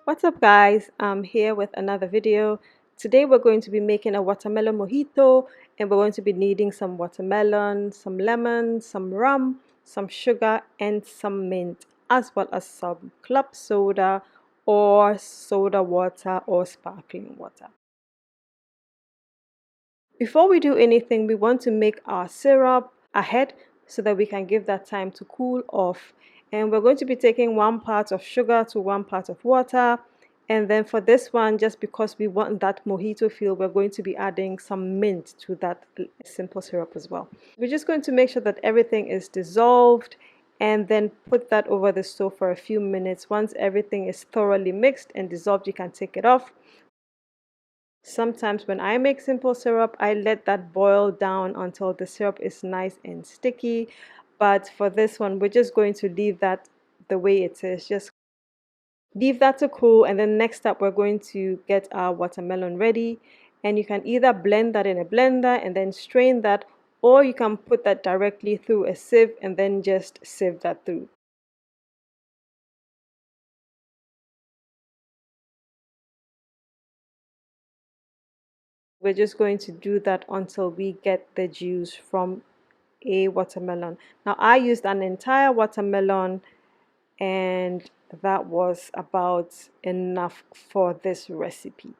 What's up guys, I'm here with another video. Today we're going to be making a watermelon mojito, and we're going to be needing some watermelon, some lemon, some rum, some sugar and some mint, as well as some club soda or soda water or sparkling water. Before we do anything, we want to make our syrup ahead so that we can give that time to cool off. And we're going to be taking 1 part of sugar to 1 part of water. And then for this one, just because we want that mojito feel, we're going to be adding some mint to that simple syrup as well. We're just going to make sure that everything is dissolved and then put that over the stove for a few minutes. Once everything is thoroughly mixed and dissolved, you can take it off. Sometimes when I make simple syrup, I let that boil down until the syrup is nice and sticky. But for this one, we're just going to leave that the way it is. Just leave that to cool, and then next up we're going to get our watermelon ready. And you can either blend that in a blender and then strain that, or you can put that directly through a sieve and then just sieve that through. We're just going to do that until we get the juice from a watermelon. Now I used an entire watermelon, and that was about enough for this recipe.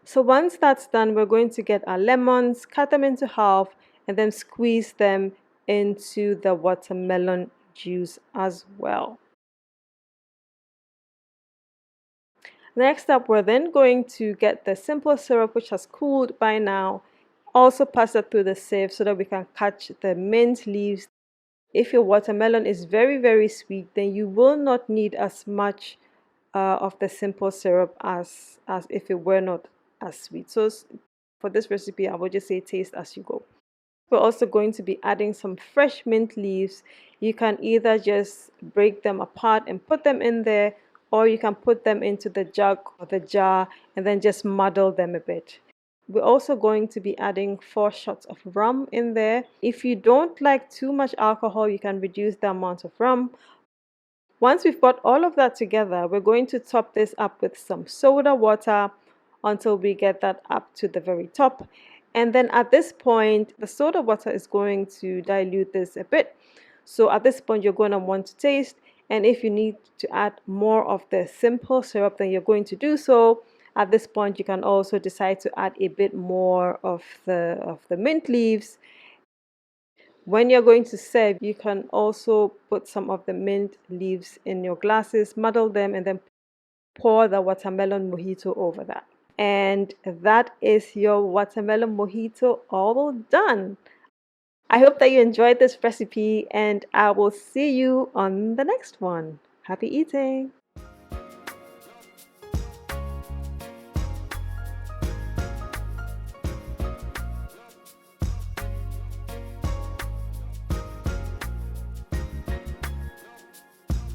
So once that's done, we're going to get our lemons, cut them into half, and then squeeze them into the watermelon juice as well. Next up, we're then going to get the simple syrup, which has cooled by now. Also pass that through the sieve so that we can catch the mint leaves. If your watermelon is very sweet, then you will not need as much of the simple syrup as if it were not as sweet. So for this recipe, I would just say taste as you go. We're also going to be adding some fresh mint leaves. You can either just break them apart and put them in there, or you can put them into the jug or the jar and then just muddle them a bit. We're also going to be adding 4 shots of rum in there. If you don't like too much alcohol, you can reduce the amount of rum. Once we've got all of that together, we're going to top this up with some soda water until we get that up to the very top. And then at this point, the soda water is going to dilute this a bit. So at this point, you're going to want to taste. And if you need to add more of the simple syrup, then you're going to do so. At this point, you can also decide to add a bit more of the mint leaves. When you're going to serve, you can also put some of the mint leaves in your glasses, muddle them, and then pour the watermelon mojito over that. And that is your watermelon mojito all done. I hope that you enjoyed this recipe, and I will see you on the next one. Happy eating!